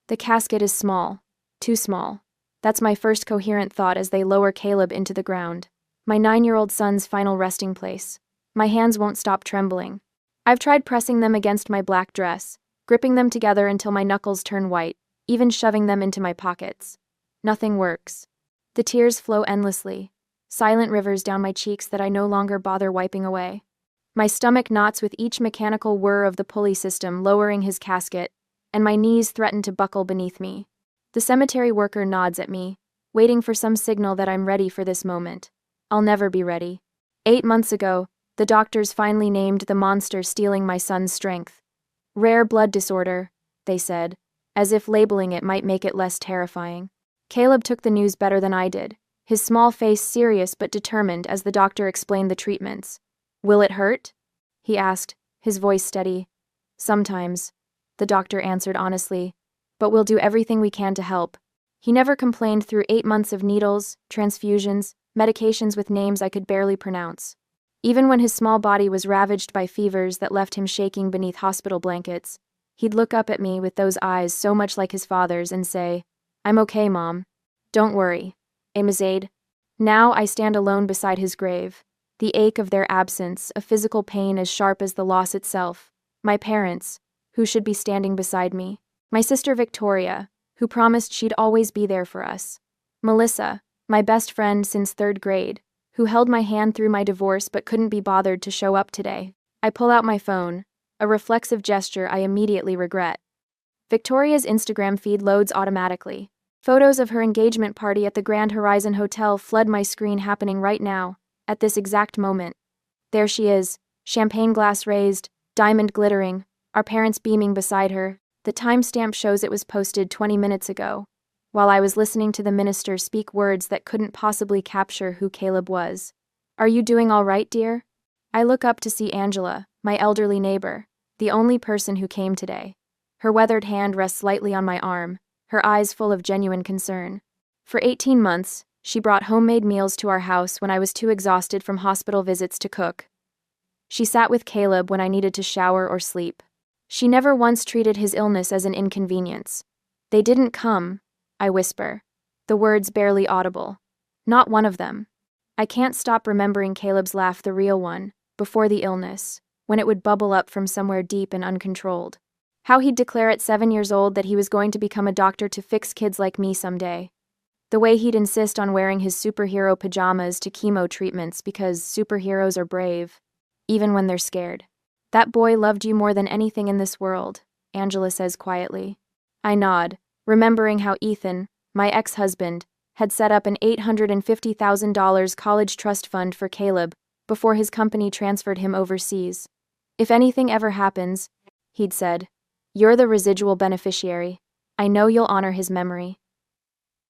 The casket is small. Too small. That's my first coherent thought as they lower Caleb into the ground. My 9-year-old son's final resting place. My hands won't stop trembling. I've tried pressing them against my black dress, gripping them together until my knuckles turn white, even shoving them into my pockets. Nothing works. The tears flow endlessly, silent rivers down my cheeks that I no longer bother wiping away. My stomach knots with each mechanical whir of the pulley system lowering his casket, and my knees threaten to buckle beneath me. The cemetery worker nods at me, waiting for some signal that I'm ready for this moment. I'll never be ready. 8 months ago, the doctors finally named the monster stealing my son's strength. Rare blood disorder, they said, as if labeling it might make it less terrifying. Caleb took the news better than I did, his small face serious but determined as the doctor explained the treatments. Will it hurt? He asked, his voice steady. Sometimes, the doctor answered honestly, but we'll do everything we can to help. He never complained through 8 months of needles, transfusions, medications with names I could barely pronounce. Even when his small body was ravaged by fevers that left him shaking beneath hospital blankets, he'd look up at me with those eyes so much like his father's and say, "I'm okay, Mom. Don't worry. Amazade." Now I stand alone beside his grave, the ache of their absence, a physical pain as sharp as the loss itself. My parents, who should be standing beside me. My sister Victoria, who promised she'd always be there for us. Melissa, my best friend since 3rd grade, who held my hand through my divorce but couldn't be bothered to show up today. I pull out my phone, a reflexive gesture I immediately regret. Victoria's Instagram feed loads automatically. Photos of her engagement party at the Grand Horizon Hotel flood my screen happening right now, at this exact moment. There she is, champagne glass raised, diamond glittering, our parents beaming beside her. The timestamp shows it was posted 20 minutes ago, while I was listening to the minister speak words that couldn't possibly capture who Caleb was. Are you doing all right, dear? I look up to see Angela, my elderly neighbor, the only person who came today. Her weathered hand rests lightly on my arm, her eyes full of genuine concern. For 18 months, she brought homemade meals to our house when I was too exhausted from hospital visits to cook. She sat with Caleb when I needed to shower or sleep. She never once treated his illness as an inconvenience. They didn't come, I whisper, the words barely audible. Not one of them. I can't stop remembering Caleb's laugh, the real one, before the illness, when it would bubble up from somewhere deep and uncontrolled. How he'd declare at 7 years old that he was going to become a doctor to fix kids like me someday. The way he'd insist on wearing his superhero pajamas to chemo treatments because superheroes are brave, even when they're scared. That boy loved you more than anything in this world, Angela says quietly. I nod, remembering how Ethan, my ex-husband, had set up an $850,000 college trust fund for Caleb before his company transferred him overseas. If anything ever happens, he'd said, you're the residual beneficiary. I know you'll honor his memory.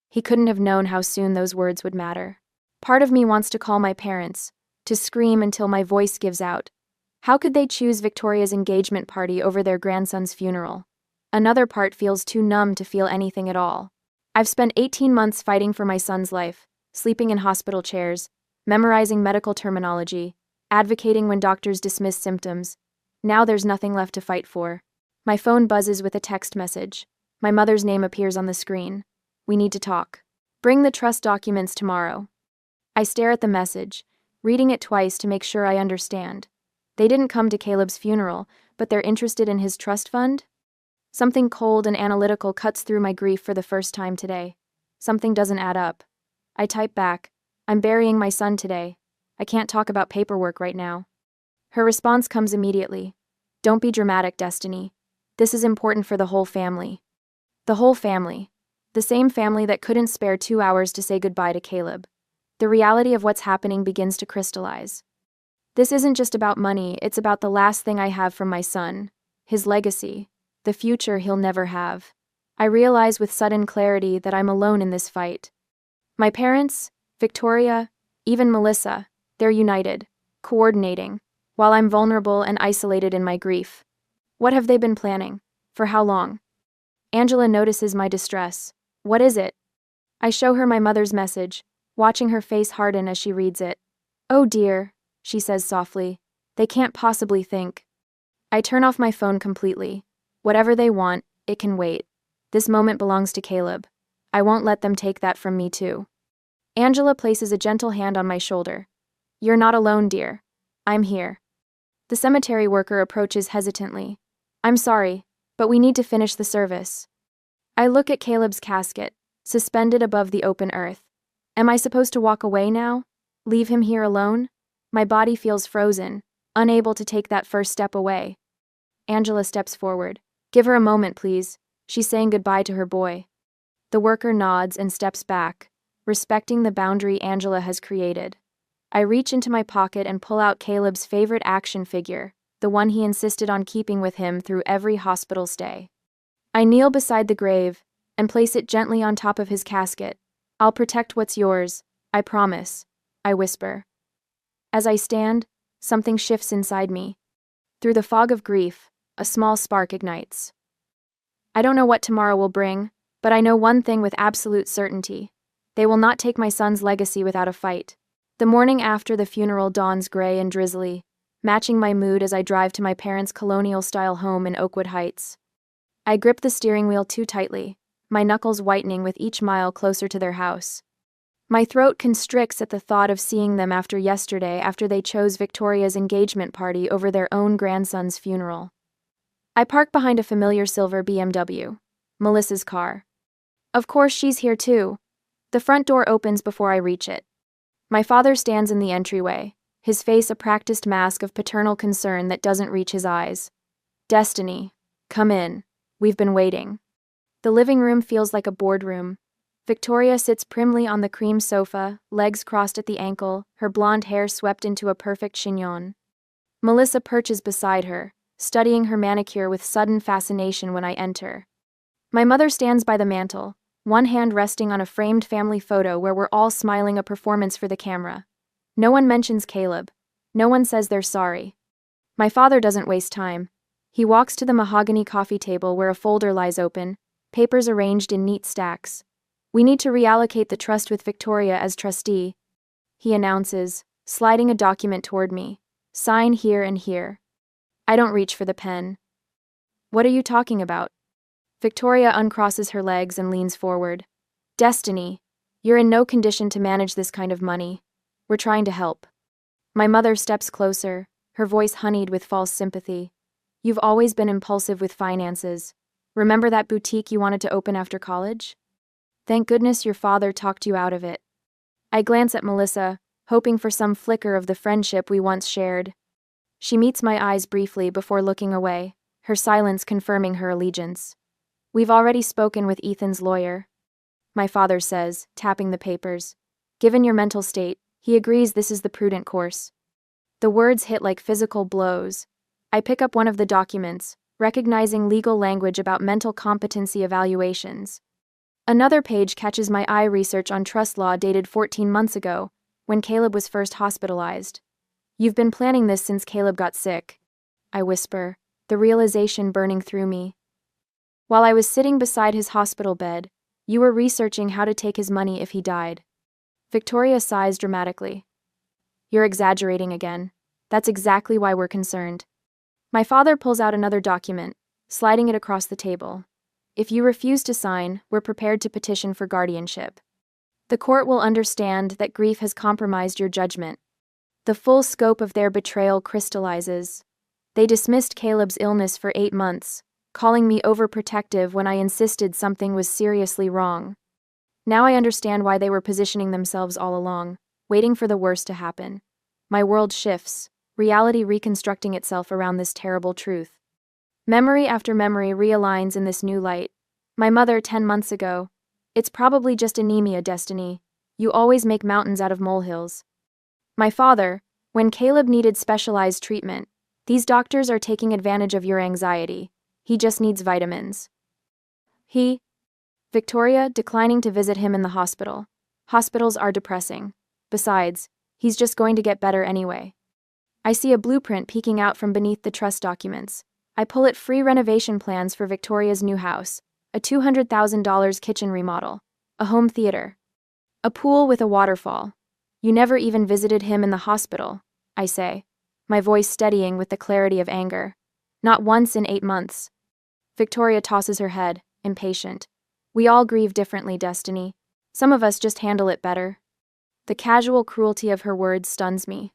He couldn't have known how soon those words would matter. Part of me wants to call my parents, to scream until my voice gives out. How could they choose Victoria's engagement party over their grandson's funeral? Another part feels too numb to feel anything at all. I've spent 18 months fighting for my son's life, sleeping in hospital chairs, memorizing medical terminology, advocating when doctors dismiss symptoms. Now there's nothing left to fight for. My phone buzzes with a text message. My mother's name appears on the screen. We need to talk. Bring the trust documents tomorrow. I stare at the message, reading it twice to make sure I understand. They didn't come to Caleb's funeral, but they're interested in his trust fund? Something cold and analytical cuts through my grief for the first time today. Something doesn't add up. I type back, I'm burying my son today. I can't talk about paperwork right now. Her response comes immediately. Don't be dramatic, Destiny. This is important for the whole family. The whole family. The same family that couldn't spare 2 hours to say goodbye to Caleb. The reality of what's happening begins to crystallize. This isn't just about money, it's about the last thing I have from my son, his legacy, the future he'll never have. I realize with sudden clarity that I'm alone in this fight. My parents, Victoria, even Melissa, they're united, coordinating, while I'm vulnerable and isolated in my grief. What have they been planning? For how long? Angela notices my distress. What is it? I show her my mother's message, watching her face harden as she reads it. Oh dear, she says softly. They can't possibly think. I turn off my phone completely. Whatever they want, it can wait. This moment belongs to Caleb. I won't let them take that from me too. Angela places a gentle hand on my shoulder. You're not alone, dear. I'm here. The cemetery worker approaches hesitantly. I'm sorry, but we need to finish the service. I look at Caleb's casket, suspended above the open earth. Am I supposed to walk away now? Leave him here alone? My body feels frozen, unable to take that first step away. Angela steps forward. Give her a moment, please. She's saying goodbye to her boy. The worker nods and steps back, respecting the boundary Angela has created. I reach into my pocket and pull out Caleb's favorite action figure, the one he insisted on keeping with him through every hospital stay. I kneel beside the grave and place it gently on top of his casket. I'll protect what's yours, I promise, I whisper. As I stand, something shifts inside me. Through the fog of grief, a small spark ignites. I don't know what tomorrow will bring, but I know one thing with absolute certainty. They will not take my son's legacy without a fight. The morning after the funeral dawns gray and drizzly, matching my mood as I drive to my parents' colonial-style home in Oakwood Heights. I grip the steering wheel too tightly, my knuckles whitening with each mile closer to their house. My throat constricts at the thought of seeing them after yesterday after they chose Victoria's engagement party over their own grandson's funeral. I park behind a familiar silver BMW, Melissa's car. Of course she's here too. The front door opens before I reach it. My father stands in the entryway, his face a practiced mask of paternal concern that doesn't reach his eyes. Destiny, come in. We've been waiting. The living room feels like a boardroom. Victoria sits primly on the cream sofa, legs crossed at the ankle, her blonde hair swept into a perfect chignon. Melissa perches beside her, studying her manicure with sudden fascination when I enter. My mother stands by the mantel, one hand resting on a framed family photo where we're all smiling a performance for the camera. No one mentions Caleb. No one says they're sorry. My father doesn't waste time. He walks to the mahogany coffee table where a folder lies open, papers arranged in neat stacks. We need to reallocate the trust with Victoria as trustee, he announces, sliding a document toward me. Sign here and here. I don't reach for the pen. What are you talking about? Victoria uncrosses her legs and leans forward. Destiny, you're in no condition to manage this kind of money. We're trying to help. My mother steps closer, her voice honeyed with false sympathy. You've always been impulsive with finances. Remember that boutique you wanted to open after college? Thank goodness your father talked you out of it. I glance at Melissa, hoping for some flicker of the friendship we once shared. She meets my eyes briefly before looking away, her silence confirming her allegiance. We've already spoken with Ethan's lawyer, my father says, tapping the papers. Given your mental state, he agrees this is the prudent course. The words hit like physical blows. I pick up one of the documents, recognizing legal language about mental competency evaluations. Another page catches my eye: research on trust law dated 14 months ago, when Caleb was first hospitalized. You've been planning this since Caleb got sick, I whisper, the realization burning through me. While I was sitting beside his hospital bed, you were researching how to take his money if he died. Victoria sighs dramatically. You're exaggerating again. That's exactly why we're concerned. My father pulls out another document, sliding it across the table. If you refuse to sign, we're prepared to petition for guardianship. The court will understand that grief has compromised your judgment. The full scope of their betrayal crystallizes. They dismissed Caleb's illness for 8 months, calling me overprotective when I insisted something was seriously wrong. Now I understand why they were positioning themselves all along, waiting for the worst to happen. My world shifts, reality reconstructing itself around this terrible truth. Memory after memory realigns in this new light. My mother 10 months ago. It's probably just anemia, Destiny. You always make mountains out of molehills. My father, when Caleb needed specialized treatment. These doctors are taking advantage of your anxiety. He just needs vitamins. Victoria, declining to visit him in the hospital. Hospitals are depressing. Besides, he's just going to get better anyway. I see a blueprint peeking out from beneath the trust documents. I pull it: free renovation plans for Victoria's new house, a $200,000 kitchen remodel, a home theater, a pool with a waterfall. You never even visited him in the hospital, I say, my voice steadying with the clarity of anger. Not once in 8 months. Victoria tosses her head. impatient. We all grieve differently, Destiny. Some of us just handle it better. The casual cruelty of her words stuns me.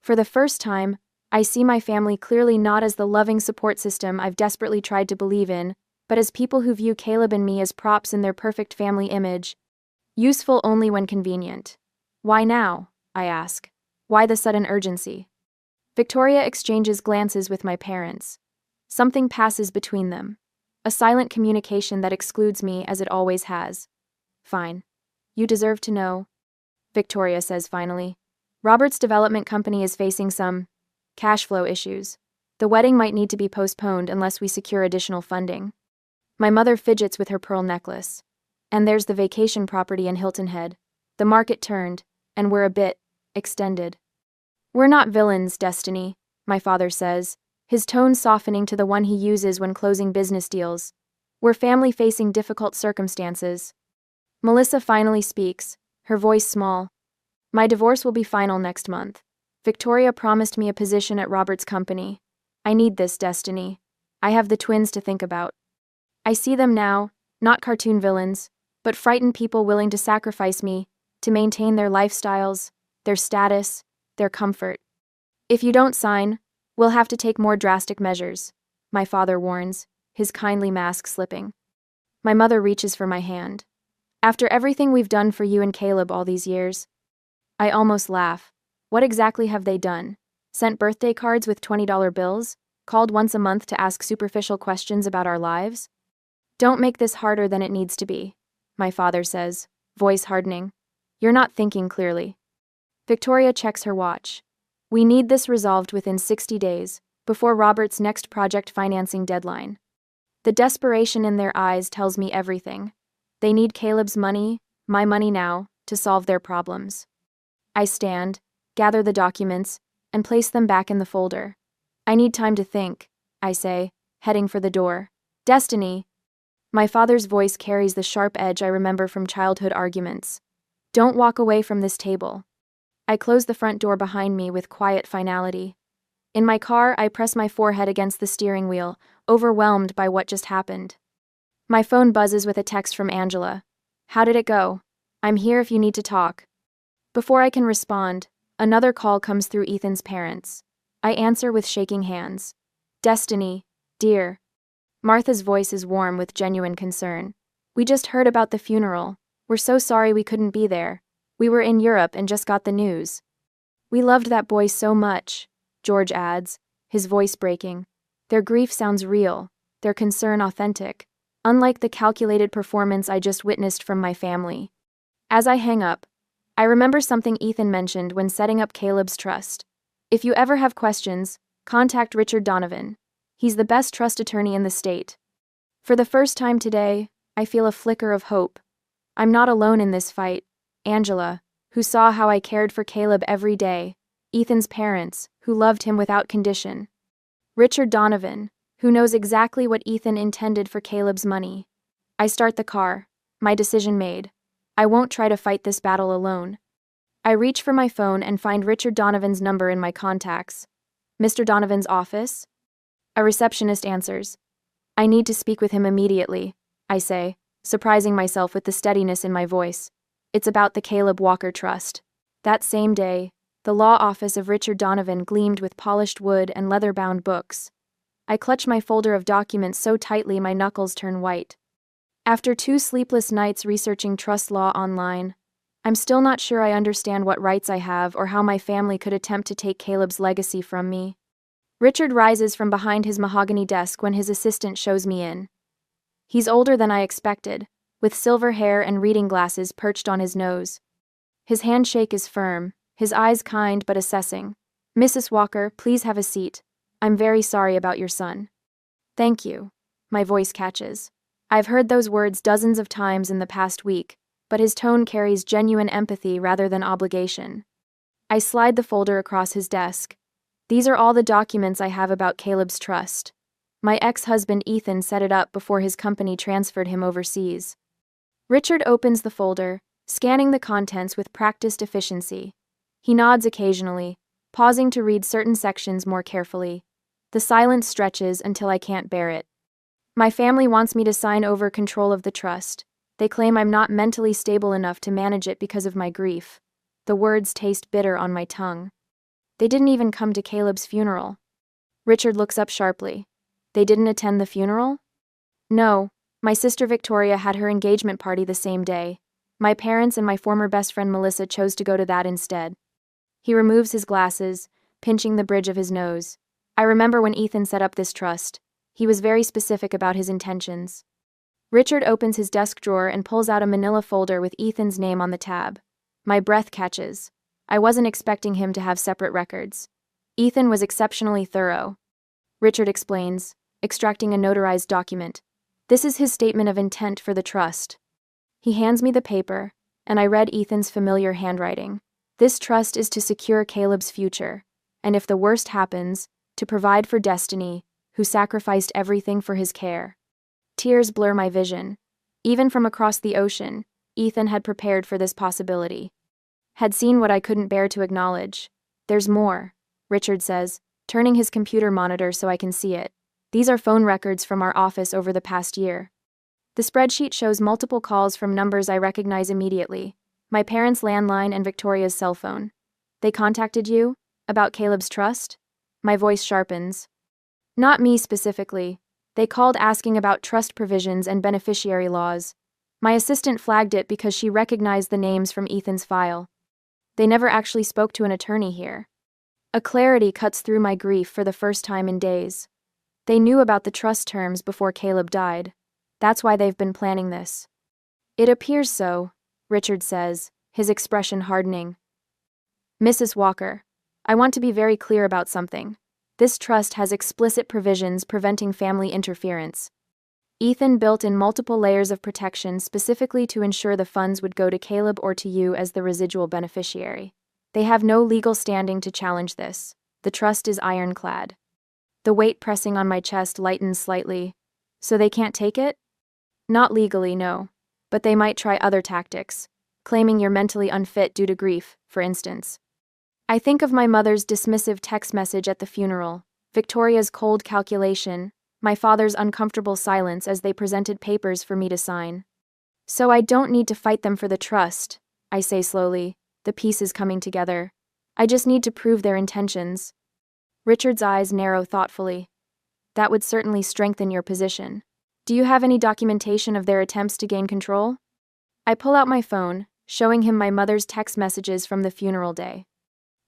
For the first time, I see my family clearly not as the loving support system I've desperately tried to believe in, but as people who view Caleb and me as props in their perfect family image, useful only when convenient. Why now? I ask. Why the sudden urgency? Victoria exchanges glances with my parents. Something passes between them. A silent communication that excludes me as it always has. Fine. You deserve to know, Victoria says finally. Robert's development company is facing some cash flow issues. The wedding might need to be postponed unless we secure additional funding. My mother fidgets with her pearl necklace. And there's the vacation property in Hilton Head. The market turned, and we're a bit extended. We're not villains, Destiny, my father says, his tone softening to the one he uses when closing business deals. We're family facing difficult circumstances. Melissa finally speaks, her voice small. My divorce will be final next month. Victoria promised me a position at Robert's company. I need this, Destiny. I have the twins to think about. I see them now, not cartoon villains, but frightened people willing to sacrifice me to maintain their lifestyles, their status, their comfort. If you don't sign, we'll have to take more drastic measures, my father warns, his kindly mask slipping. My mother reaches for my hand. After everything we've done for you and Caleb all these years, I almost laugh. What exactly have they done? Sent birthday cards with $20 bills? Called once a month to ask superficial questions about our lives? Don't make this harder than it needs to be, my father says, voice hardening. You're not thinking clearly. Victoria checks her watch. We need this resolved within 60 days, before Robert's next project financing deadline. The desperation in their eyes tells me everything. They need Caleb's money, my money now, to solve their problems. I stand, gather the documents, and place them back in the folder. I need time to think, I say, heading for the door. Destiny! My father's voice carries the sharp edge I remember from childhood arguments. Don't walk away from this table. I close the front door behind me with quiet finality. In my car, I press my forehead against the steering wheel, overwhelmed by what just happened. My phone buzzes with a text from Angela. How did it go? I'm here if you need to talk. Before I can respond, another call comes through Ethan's parents. I answer with shaking hands. Destiny, dear. Martha's voice is warm with genuine concern. We just heard about the funeral. We're so sorry we couldn't be there. We were in Europe and just got the news. We loved that boy so much, George adds, his voice breaking. Their grief sounds real, their concern authentic, unlike the calculated performance I just witnessed from my family. As I hang up, I remember something Ethan mentioned when setting up Caleb's trust. If you ever have questions, contact Richard Donovan. He's the best trust attorney in the state. For the first time today, I feel a flicker of hope. I'm not alone in this fight. Angela, who saw how I cared for Caleb every day. Ethan's parents, who loved him without condition. Richard Donovan, who knows exactly what Ethan intended for Caleb's money. I start the car, my decision made. I won't try to fight this battle alone. I reach for my phone and find Richard Donovan's number in my contacts. Mr. Donovan's office? A receptionist answers. I need to speak with him immediately, I say, surprising myself with the steadiness in my voice. It's about the Caleb Walker Trust. That same day, the law office of Richard Donovan gleamed with polished wood and leather-bound books. I clutch my folder of documents so tightly my knuckles turn white. After 2 sleepless nights researching trust law online, I'm still not sure I understand what rights I have or how my family could attempt to take Caleb's legacy from me. Richard rises from behind his mahogany desk when his assistant shows me in. He's older than I expected, with silver hair and reading glasses perched on his nose. His handshake is firm, his eyes kind but assessing. Mrs. Walker, please have a seat. I'm very sorry about your son. Thank you. My voice catches. I've heard those words dozens of times in the past week, but his tone carries genuine empathy rather than obligation. I slide the folder across his desk. These are all the documents I have about Caleb's trust. My ex-husband Ethan set it up before his company transferred him overseas. Richard opens the folder, scanning the contents with practiced efficiency. He nods occasionally, pausing to read certain sections more carefully. The silence stretches until I can't bear it. My family wants me to sign over control of the trust. They claim I'm not mentally stable enough to manage it because of my grief. The words taste bitter on my tongue. They didn't even come to Caleb's funeral. Richard looks up sharply. They didn't attend the funeral? No, my sister Victoria had her engagement party the same day. My parents and my former best friend Melissa chose to go to that instead. He removes his glasses, pinching the bridge of his nose. I remember when Ethan set up this trust. He was very specific about his intentions. Richard opens his desk drawer and pulls out a manila folder with Ethan's name on the tab. My breath catches. I wasn't expecting him to have separate records. Ethan was exceptionally thorough. Richard explains, extracting a notarized document. This is his statement of intent for the trust. He hands me the paper, and I read Ethan's familiar handwriting. This trust is to secure Caleb's future, and if the worst happens, to provide for Destiny, who sacrificed everything for his care. Tears blur my vision. Even from across the ocean, Ethan had prepared for this possibility. Had seen what I couldn't bear to acknowledge. There's more, Richard says, turning his computer monitor so I can see it. These are phone records from our office over the past year. The spreadsheet shows multiple calls from numbers I recognize immediately. My parents' landline and Victoria's cell phone. They contacted you? About Caleb's trust? My voice sharpens. Not me specifically. They called asking about trust provisions and beneficiary laws. My assistant flagged it because she recognized the names from Ethan's file. They never actually spoke to an attorney here. A clarity cuts through my grief for the first time in days. They knew about the trust terms before Caleb died. That's why they've been planning this. It appears so, Richard says, his expression hardening. Mrs. Walker, I want to be very clear about something. This trust has explicit provisions preventing family interference. Ethan built in multiple layers of protection specifically to ensure the funds would go to Caleb or to you as the residual beneficiary. They have no legal standing to challenge this. The trust is ironclad. The weight pressing on my chest lightens slightly. So they can't take it? Not legally, no. But they might try other tactics, claiming you're mentally unfit due to grief, for instance. I think of my mother's dismissive text message at the funeral, Victoria's cold calculation, my father's uncomfortable silence as they presented papers for me to sign. So I don't need to fight them for the trust, I say slowly, the pieces coming together. I just need to prove their intentions. Richard's eyes narrow thoughtfully. That would certainly strengthen your position. Do you have any documentation of their attempts to gain control? I pull out my phone, showing him my mother's text messages from the funeral day.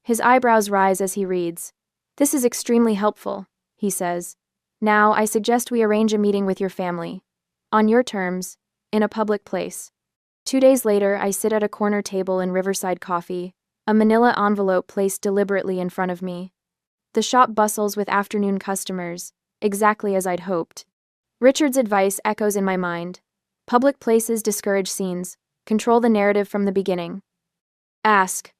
His eyebrows rise as he reads. This is extremely helpful, he says. Now, I suggest we arrange a meeting with your family. On your terms, in a public place. 2 days later, I sit at a corner table in Riverside Coffee, a manila envelope placed deliberately in front of me. The shop bustles with afternoon customers, exactly as I'd hoped. Richard's advice echoes in my mind. Public places discourage scenes. Control the narrative from the beginning. Ask.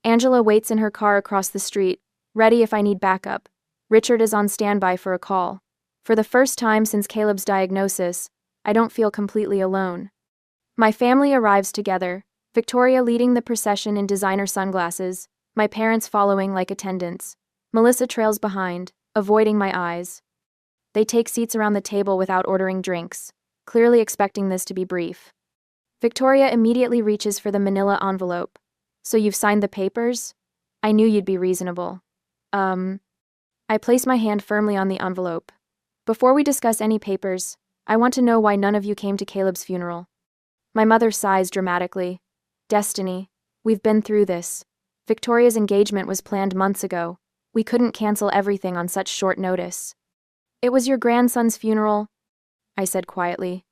Angela waits in her car across the street, ready if I need backup. Richard is on standby for a call. For the first time since Caleb's diagnosis, I don't feel completely alone. My family arrives together, Victoria leading the procession in designer sunglasses, my parents following like attendants. Melissa trails behind, avoiding my eyes. They take seats around the table without ordering drinks, clearly expecting this to be brief. Victoria immediately reaches for the manila envelope. So you've signed the papers? I knew you'd be reasonable. I place my hand firmly on the envelope. Before we discuss any papers, I want to know why none of you came to Caleb's funeral. My mother sighs dramatically. Destiny, we've been through this. Victoria's engagement was planned months ago. We couldn't cancel everything on such short notice. It was your grandson's funeral, I said quietly.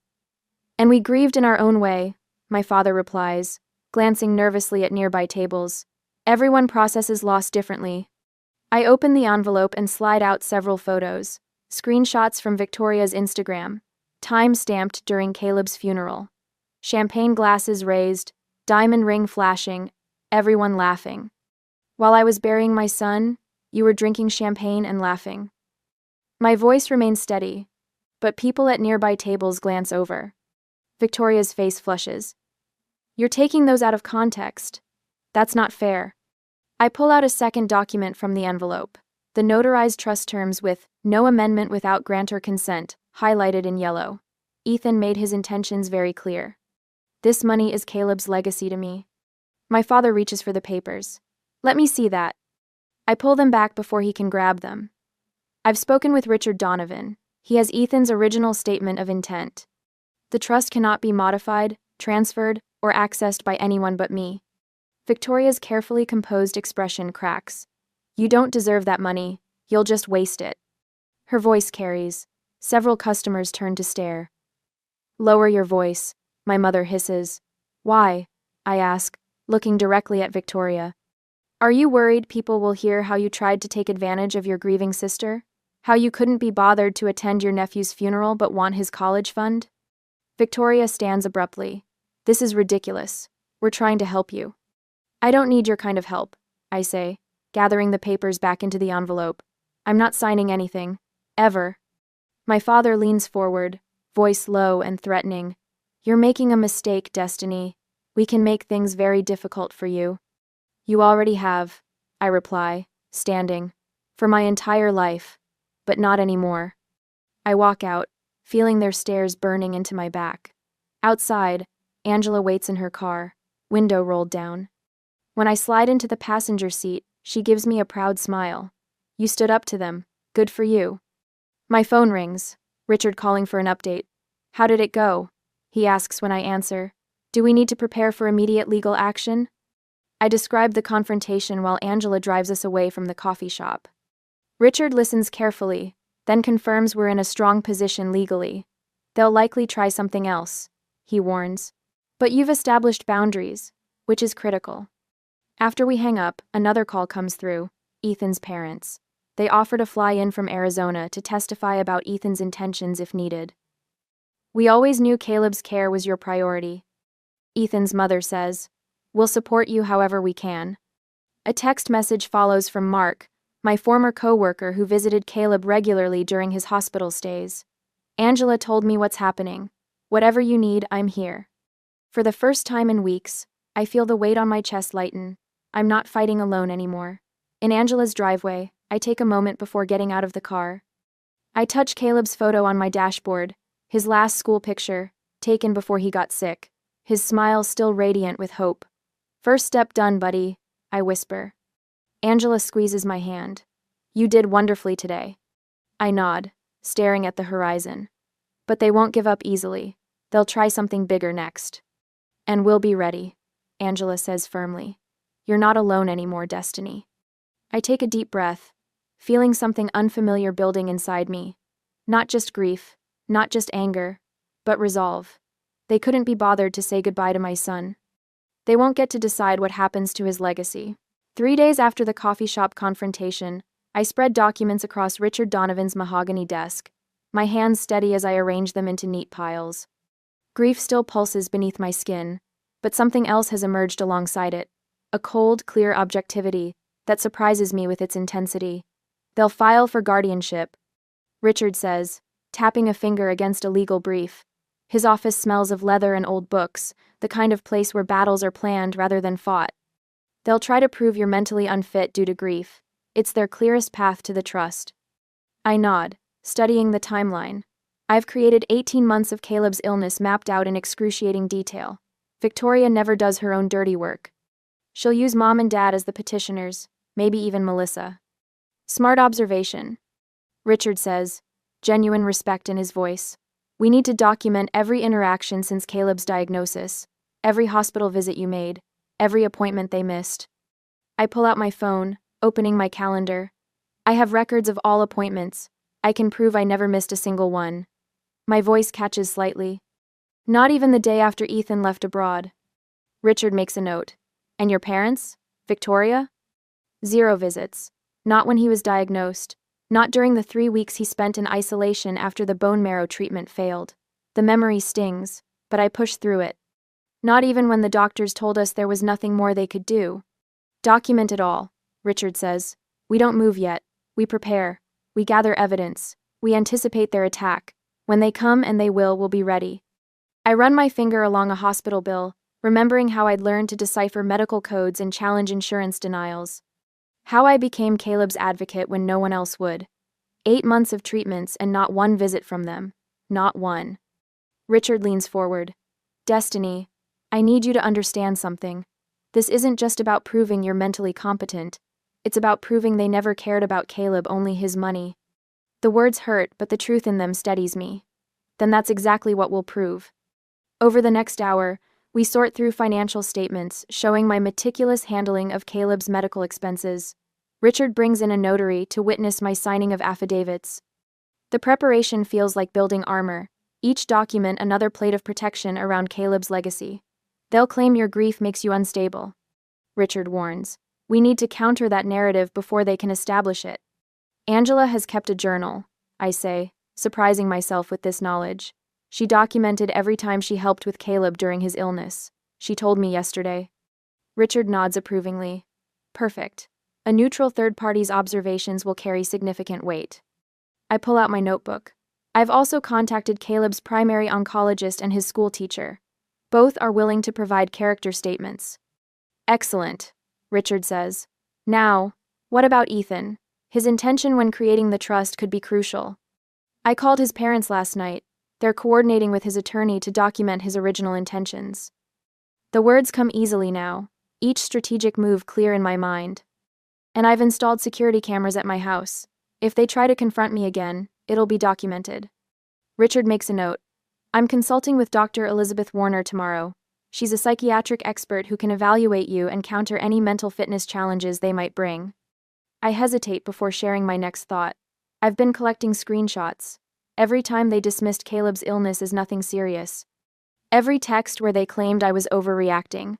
And we grieved in our own way, my father replies, glancing nervously at nearby tables. Everyone processes loss differently. I open the envelope and slide out several photos, screenshots from Victoria's Instagram, time-stamped during Caleb's funeral. Champagne glasses raised, diamond ring flashing, everyone laughing. While I was burying my son, you were drinking champagne and laughing. My voice remains steady, but people at nearby tables glance over. Victoria's face flushes. You're taking those out of context. That's not fair. I pull out a second document from the envelope, the notarized trust terms with no amendment without grantor consent, highlighted in yellow. Ethan made his intentions very clear. This money is Caleb's legacy to me. My father reaches for the papers. Let me see that. I pull them back before he can grab them. I've spoken with Richard Donovan. He has Ethan's original statement of intent. The trust cannot be modified, transferred, or accessed by anyone but me. Victoria's carefully composed expression cracks. You don't deserve that money, you'll just waste it. Her voice carries. Several customers turn to stare. Lower your voice, my mother hisses. Why? I ask, looking directly at Victoria. Are you worried people will hear how you tried to take advantage of your grieving sister? How you couldn't be bothered to attend your nephew's funeral but want his college fund? Victoria stands abruptly. This is ridiculous. We're trying to help you. I don't need your kind of help, I say, gathering the papers back into the envelope. I'm not signing anything. Ever. My father leans forward, voice low and threatening. You're making a mistake, Destiny. We can make things very difficult for you. You already have, I reply, standing. For my entire life. But not anymore. I walk out, feeling their stares burning into my back. Outside, Angela waits in her car, window rolled down. When I slide into the passenger seat, she gives me a proud smile. You stood up to them. Good for you. My phone rings. Richard calling for an update. How did it go? He asks when I answer. Do we need to prepare for immediate legal action? I describe the confrontation while Angela drives us away from the coffee shop. Richard listens carefully, then confirms we're in a strong position legally. They'll likely try something else, he warns. But you've established boundaries, which is critical. After we hang up, another call comes through, Ethan's parents. They offer to fly in from Arizona to testify about Ethan's intentions if needed. We always knew Caleb's care was your priority. Ethan's mother says, we'll support you however we can. A text message follows from Mark, my former co-worker who visited Caleb regularly during his hospital stays. Angela told me what's happening. Whatever you need, I'm here. For the first time in weeks, I feel the weight on my chest lighten. I'm not fighting alone anymore. In Angela's driveway, I take a moment before getting out of the car. I touch Caleb's photo on my dashboard, his last school picture, taken before he got sick, his smile still radiant with hope. First step done, buddy, I whisper. Angela squeezes my hand. You did wonderfully today. I nod, staring at the horizon. But they won't give up easily. They'll try something bigger next. And we'll be ready, Angela says firmly. You're not alone anymore, Destiny. I take a deep breath, feeling something unfamiliar building inside me. Not just grief, not just anger, but resolve. They couldn't be bothered to say goodbye to my son. They won't get to decide what happens to his legacy. 3 days after the coffee shop confrontation, I spread documents across Richard Donovan's mahogany desk, my hands steady as I arrange them into neat piles. Grief still pulses beneath my skin, but something else has emerged alongside it, a cold, clear objectivity that surprises me with its intensity. They'll file for guardianship, Richard says, tapping a finger against a legal brief. His office smells of leather and old books, the kind of place where battles are planned rather than fought. They'll try to prove you're mentally unfit due to grief. It's their clearest path to the trust. I nod, studying the timeline. I've created 18 months of Caleb's illness mapped out in excruciating detail. Victoria never does her own dirty work. She'll use Mom and Dad as the petitioners, maybe even Melissa. Smart observation. Richard says, genuine respect in his voice. We need to document every interaction since Caleb's diagnosis, every hospital visit you made, every appointment they missed. I pull out my phone, opening my calendar. I have records of all appointments. I can prove I never missed a single one. My voice catches slightly. Not even the day after Ethan left abroad. Richard makes a note. And your parents? Victoria? 0 visits. Not when he was diagnosed. Not during the 3 weeks he spent in isolation after the bone marrow treatment failed. The memory stings, but I push through it. Not even when the doctors told us there was nothing more they could do. Document it all, Richard says. We don't move yet. We prepare. We gather evidence. We anticipate their attack. When they come, and they will, we'll be ready. I run my finger along a hospital bill, remembering how I'd learned to decipher medical codes and challenge insurance denials. How I became Caleb's advocate when no one else would. 8 months of treatments and not one visit from them. Not one. Richard leans forward. Destiny, I need you to understand something. This isn't just about proving you're mentally competent. It's about proving they never cared about Caleb, only his money. The words hurt, but the truth in them steadies me. Then that's exactly what we'll prove. Over the next hour, we sort through financial statements showing my meticulous handling of Caleb's medical expenses. Richard brings in a notary to witness my signing of affidavits. The preparation feels like building armor, each document another plate of protection around Caleb's legacy. They'll claim your grief makes you unstable. Richard warns. We need to counter that narrative before they can establish it. Angela has kept a journal, I say, surprising myself with this knowledge. She documented every time she helped with Caleb during his illness. She told me yesterday. Richard nods approvingly. Perfect. A neutral third party's observations will carry significant weight. I pull out my notebook. I've also contacted Caleb's primary oncologist and his school teacher. Both are willing to provide character statements. Excellent, Richard says. Now, what about Ethan? His intention when creating the trust could be crucial. I called his parents last night. They're coordinating with his attorney to document his original intentions. The words come easily now, each strategic move clear in my mind. And I've installed security cameras at my house. If they try to confront me again, it'll be documented. Richard makes a note. I'm consulting with Dr. Elizabeth Warner tomorrow. She's a psychiatric expert who can evaluate you and counter any mental fitness challenges they might bring. I hesitate before sharing my next thought. I've been collecting screenshots. Every time they dismissed Caleb's illness as nothing serious. Every text where they claimed I was overreacting.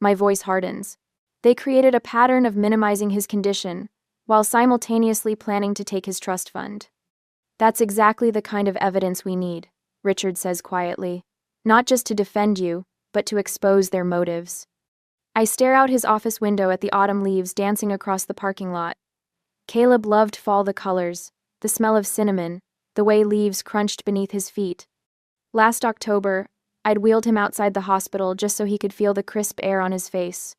My voice hardens. They created a pattern of minimizing his condition, while simultaneously planning to take his trust fund. That's exactly the kind of evidence we need, Richard says quietly. Not just to defend you, but to expose their motives. I stare out his office window at the autumn leaves dancing across the parking lot. Caleb loved fall, the colors, the smell of cinnamon, the way leaves crunched beneath his feet. Last October, I'd wheeled him outside the hospital just so he could feel the crisp air on his face.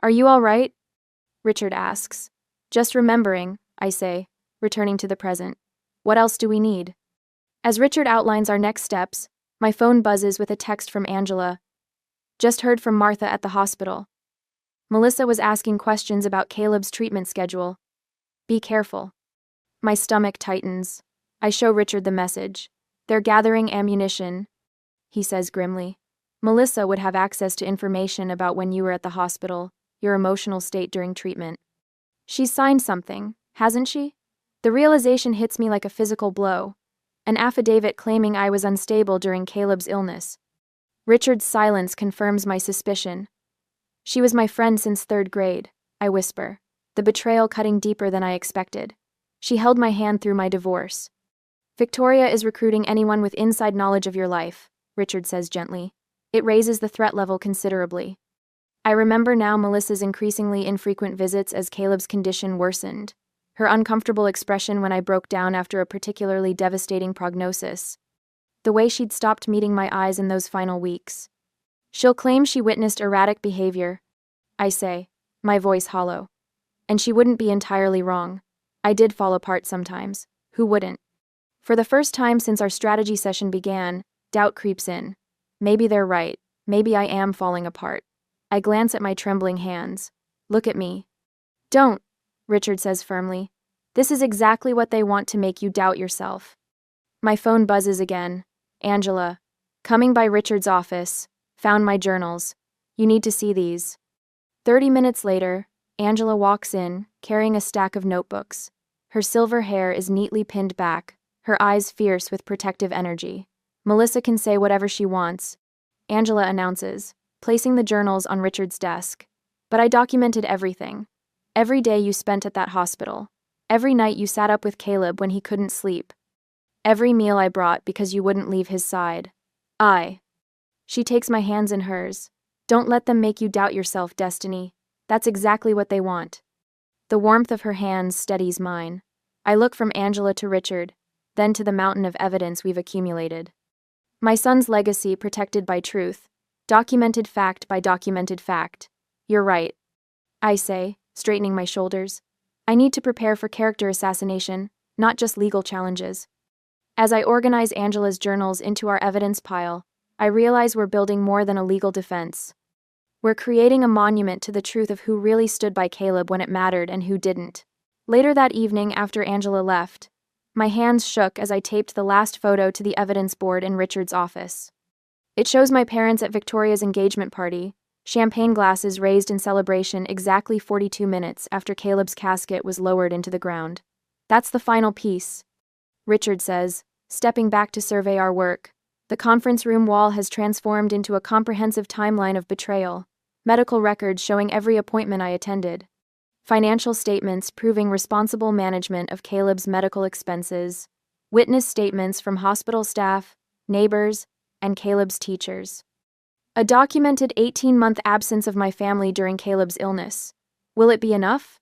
Are you all right? Richard asks. Just remembering, I say, returning to the present. What else do we need? As Richard outlines our next steps, my phone buzzes with a text from Angela. Just heard from Martha at the hospital. Melissa was asking questions about Caleb's treatment schedule. Be careful. My stomach tightens. I show Richard the message. They're gathering ammunition, he says grimly. Melissa would have access to information about when you were at the hospital, your emotional state during treatment. She's signed something, hasn't she? The realization hits me like a physical blow. An affidavit claiming I was unstable during Caleb's illness. Richard's silence confirms my suspicion. She was my friend since 3rd grade, I whisper, the betrayal cutting deeper than I expected. She held my hand through my divorce. Victoria is recruiting anyone with inside knowledge of your life, Richard says gently. It raises the threat level considerably. I remember now Melissa's increasingly infrequent visits as Caleb's condition worsened. Her uncomfortable expression when I broke down after a particularly devastating prognosis. The way she'd stopped meeting my eyes in those final weeks. She'll claim she witnessed erratic behavior, I say, my voice hollow. And she wouldn't be entirely wrong. I did fall apart sometimes. Who wouldn't? For the first time since our strategy session began, doubt creeps in. Maybe they're right. Maybe I am falling apart. I glance at my trembling hands. Look at me. Don't, Richard says firmly. This is exactly what they want, to make you doubt yourself. My phone buzzes again. Angela, coming by Richard's office, found my journals. You need to see these. 30 minutes later, Angela walks in, carrying a stack of notebooks. Her silver hair is neatly pinned back, her eyes fierce with protective energy. Melissa can say whatever she wants, Angela announces, placing the journals on Richard's desk. But I documented everything. Every day you spent at that hospital. Every night you sat up with Caleb when he couldn't sleep. Every meal I brought because you wouldn't leave his side. She takes my hands in hers. Don't let them make you doubt yourself, Destiny. That's exactly what they want. The warmth of her hands steadies mine. I look from Angela to Richard, then to the mountain of evidence we've accumulated. My son's legacy protected by truth, documented fact by documented fact. You're right, I say, straightening my shoulders. I need to prepare for character assassination, not just legal challenges. As I organize Angela's journals into our evidence pile, I realize we're building more than a legal defense. We're creating a monument to the truth of who really stood by Caleb when it mattered and who didn't. Later that evening, after Angela left, my hands shook as I taped the last photo to the evidence board in Richard's office. It shows my parents at Victoria's engagement party, champagne glasses raised in celebration exactly 42 minutes after Caleb's casket was lowered into the ground. That's the final piece, Richard says, stepping back to survey our work. The conference room wall has transformed into a comprehensive timeline of betrayal, medical records showing every appointment I attended, financial statements proving responsible management of Caleb's medical expenses, witness statements from hospital staff, neighbors, and Caleb's teachers. A documented 18-month absence of my family during Caleb's illness. Will it be enough?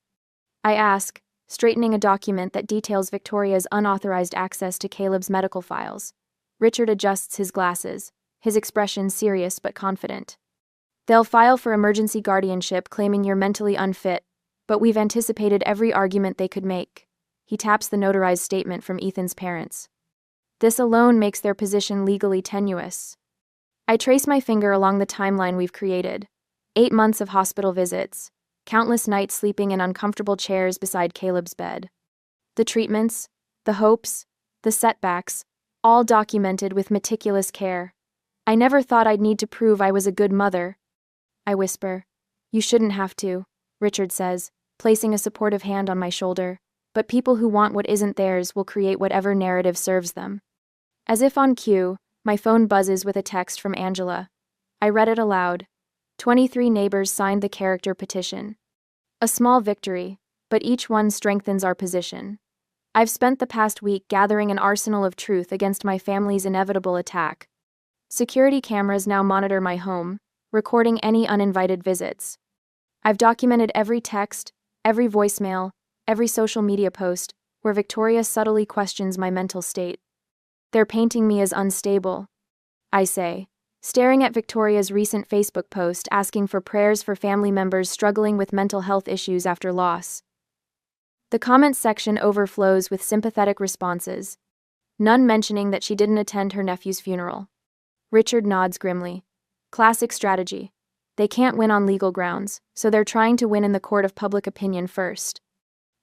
I ask, straightening a document that details Victoria's unauthorized access to Caleb's medical files. Richard adjusts his glasses, his expression serious but confident. They'll file for emergency guardianship claiming you're mentally unfit, but we've anticipated every argument they could make. He taps the notarized statement from Ethan's parents. This alone makes their position legally tenuous. I trace my finger along the timeline we've created. 8 months of hospital visits, countless nights sleeping in uncomfortable chairs beside Caleb's bed. The treatments, the hopes, the setbacks, all documented with meticulous care. I never thought I'd need to prove I was a good mother. I whisper. You shouldn't have to, Richard says, placing a supportive hand on my shoulder, but people who want what isn't theirs will create whatever narrative serves them. As if on cue, my phone buzzes with a text from Angela. I read it aloud. 23 neighbors signed the character petition. A small victory, but each one strengthens our position. I've spent the past week gathering an arsenal of truth against my family's inevitable attack. Security cameras now monitor my home, recording any uninvited visits. I've documented every text, every voicemail, every social media post, where Victoria subtly questions my mental state. They're painting me as unstable, I say, staring at Victoria's recent Facebook post asking for prayers for family members struggling with mental health issues after loss. The comments section overflows with sympathetic responses, none mentioning that she didn't attend her nephew's funeral. Richard nods grimly. Classic strategy. They can't win on legal grounds, so they're trying to win in the court of public opinion first.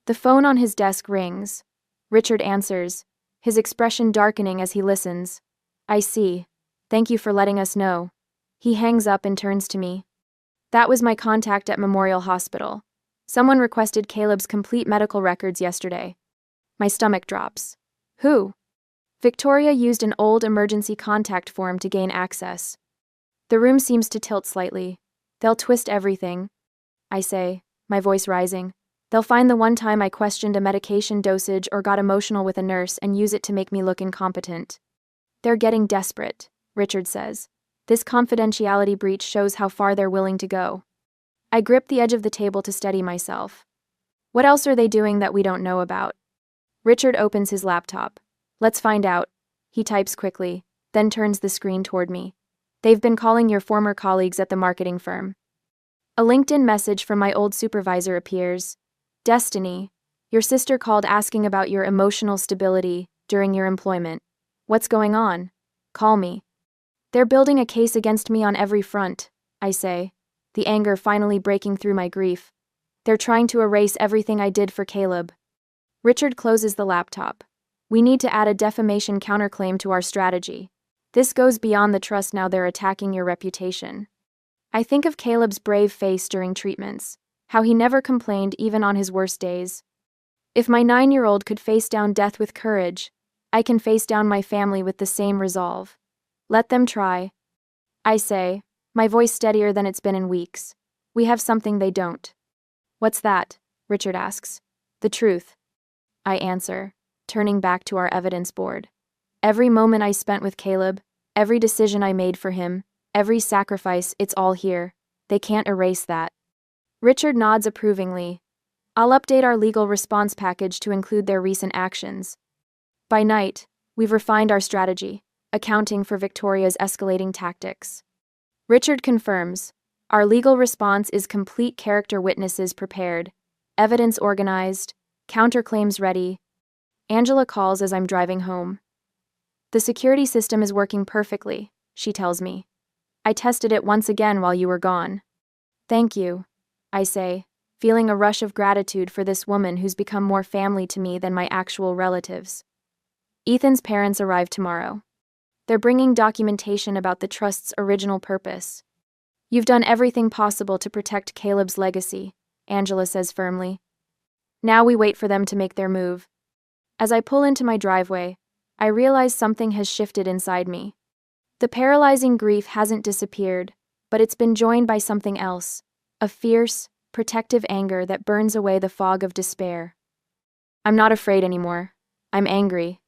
The phone on his desk rings. Richard answers, his expression darkening as he listens. I see. Thank you for letting us know. He hangs up and turns to me. That was my contact at Memorial Hospital. Someone requested Caleb's complete medical records yesterday. My stomach drops. Who? Victoria used an old emergency contact form to gain access. The room seems to tilt slightly. They'll twist everything, I say, my voice rising. They'll find the one time I questioned a medication dosage or got emotional with a nurse and use it to make me look incompetent. They're getting desperate, Richard says. This confidentiality breach shows how far they're willing to go. I grip the edge of the table to steady myself. What else are they doing that we don't know about? Richard opens his laptop. Let's find out. He types quickly, then turns the screen toward me. They've been calling your former colleagues at the marketing firm. A LinkedIn message from my old supervisor appears. Destiny, your sister called asking about your emotional stability during your employment. What's going on? Call me. They're building a case against me on every front, I say, the anger finally breaking through my grief. They're trying to erase everything I did for Caleb. Richard closes the laptop. We need to add a defamation counterclaim to our strategy. This goes beyond the trust now they're attacking your reputation. I think of Caleb's brave face during treatments, how he never complained even on his worst days. If my 9-year-old could face down death with courage, I can face down my family with the same resolve. Let them try. I say, my voice steadier than it's been in weeks. We have something they don't. What's that? Richard asks. The truth. I answer, turning back to our evidence board. Every moment I spent with Caleb, every decision I made for him, every sacrifice, it's all here. They can't erase that. Richard nods approvingly. I'll update our legal response package to include their recent actions. By night, we've refined our strategy, accounting for Victoria's escalating tactics. Richard confirms, our legal response is complete, character witnesses prepared, evidence organized, counterclaims ready. Angela calls as I'm driving home. The security system is working perfectly, she tells me. I tested it once again while you were gone. Thank you, I say, feeling a rush of gratitude for this woman who's become more family to me than my actual relatives. Ethan's parents arrive tomorrow. They're bringing documentation about the trust's original purpose. You've done everything possible to protect Caleb's legacy, Angela says firmly. Now we wait for them to make their move. As I pull into my driveway, I realize something has shifted inside me. The paralyzing grief hasn't disappeared, but it's been joined by something else, a fierce, protective anger that burns away the fog of despair. I'm not afraid anymore. I'm angry.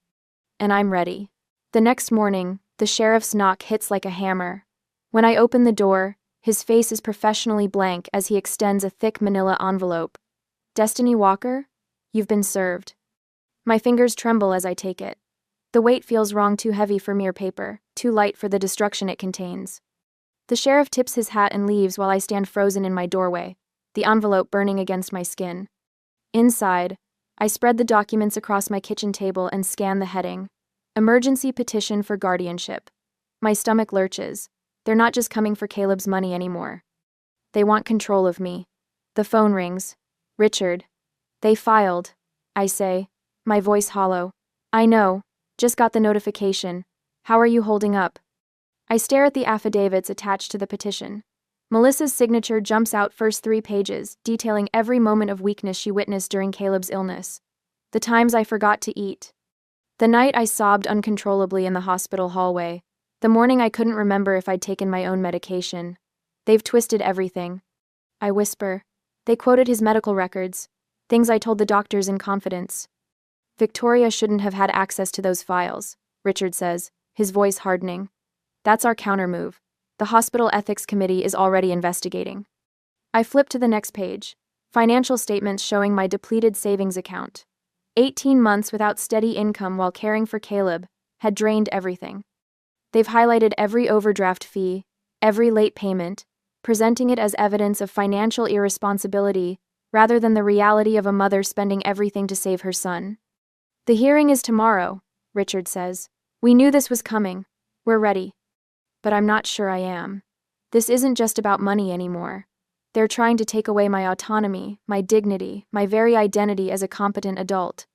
And I'm ready. The next morning, the sheriff's knock hits like a hammer. When I open the door, his face is professionally blank as he extends a thick manila envelope. Destiny Walker? You've been served. My fingers tremble as I take it. The weight feels wrong, too heavy for mere paper, too light for the destruction it contains. The sheriff tips his hat and leaves while I stand frozen in my doorway, the envelope burning against my skin. Inside, I spread the documents across my kitchen table and scan the heading. Emergency petition for guardianship. My stomach lurches. They're not just coming for Caleb's money anymore. They want control of me. The phone rings. Richard. They filed, I say, my voice hollow. I know. Just got the notification. How are you holding up? I stare at the affidavits attached to the petition. Melissa's signature jumps out first 3 pages, detailing every moment of weakness she witnessed during Caleb's illness. The times I forgot to eat. The night I sobbed uncontrollably in the hospital hallway. The morning I couldn't remember if I'd taken my own medication. They've twisted everything. I whisper. They quoted his medical records. Things I told the doctors in confidence. Victoria shouldn't have had access to those files, Richard says, his voice hardening. That's our countermove. The hospital ethics committee is already investigating. I flip to the next page. Financial statements showing my depleted savings account. 18 months without steady income while caring for Caleb had drained everything. They've highlighted every overdraft fee, every late payment, presenting it as evidence of financial irresponsibility rather than the reality of a mother spending everything to save her son. The hearing is tomorrow, Richard says. We knew this was coming. We're ready. But I'm not sure I am. This isn't just about money anymore. They're trying to take away my autonomy, my dignity, my very identity as a competent adult.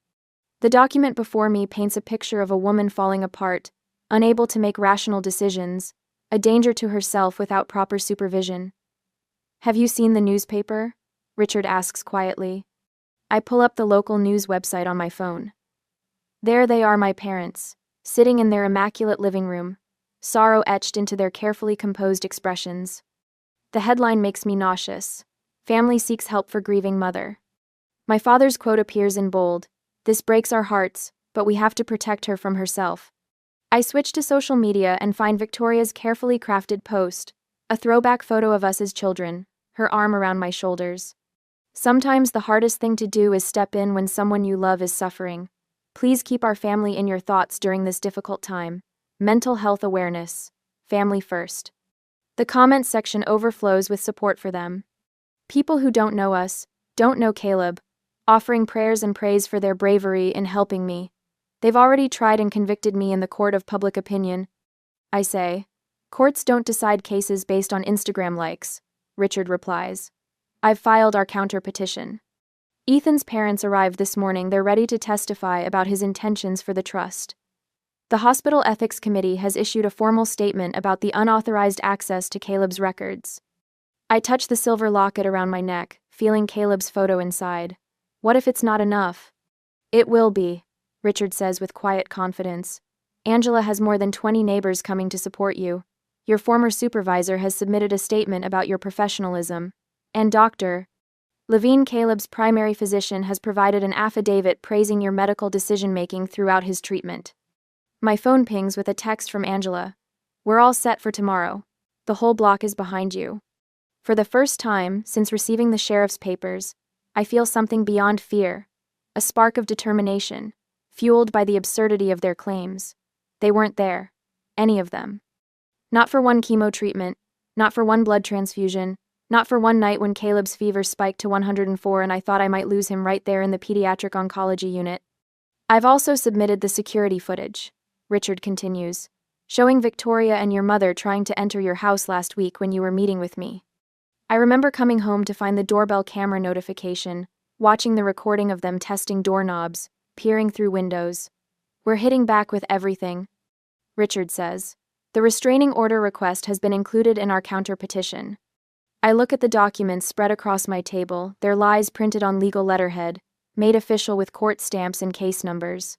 The document before me paints a picture of a woman falling apart, unable to make rational decisions, a danger to herself without proper supervision. Have you seen the newspaper? Richard asks quietly. I pull up the local news website on my phone. There they are, my parents, sitting in their immaculate living room, sorrow etched into their carefully composed expressions. The headline makes me nauseous. Family seeks help for grieving mother. My father's quote appears in bold. This breaks our hearts, but we have to protect her from herself. I switch to social media and find Victoria's carefully crafted post, a throwback photo of us as children, her arm around my shoulders. Sometimes the hardest thing to do is step in when someone you love is suffering. Please keep our family in your thoughts during this difficult time. Mental health awareness. Family first. The comments section overflows with support for them. People who don't know us, don't know Caleb, offering prayers and praise for their bravery in helping me. They've already tried and convicted me in the court of public opinion. I say. Courts don't decide cases based on Instagram likes, Richard replies. I've filed our counter petition. Ethan's parents arrived this morning. They're ready to testify about his intentions for the trust. The hospital ethics committee has issued a formal statement about the unauthorized access to Caleb's records. I touch the silver locket around my neck, feeling Caleb's photo inside. What if it's not enough? It will be, Richard says with quiet confidence. Angela has more than 20 neighbors coming to support you. Your former supervisor has submitted a statement about your professionalism. And Dr. Levine, Caleb's primary physician, has provided an affidavit praising your medical decision-making throughout his treatment. My phone pings with a text from Angela. We're all set for tomorrow. The whole block is behind you. For the first time since receiving the sheriff's papers, I feel something beyond fear, a spark of determination, fueled by the absurdity of their claims. They weren't there, any of them. Not for one chemo treatment, not for one blood transfusion, not for one night when Caleb's fever spiked to 104 and I thought I might lose him right there in the pediatric oncology unit. I've also submitted the security footage. Richard continues, showing Victoria and your mother trying to enter your house last week when you were meeting with me. I remember coming home to find the doorbell camera notification, watching the recording of them testing doorknobs, peering through windows. We're hitting back with everything, Richard says. The restraining order request has been included in our counter petition. I look at the documents spread across my table, their lies printed on legal letterhead, made official with court stamps and case numbers.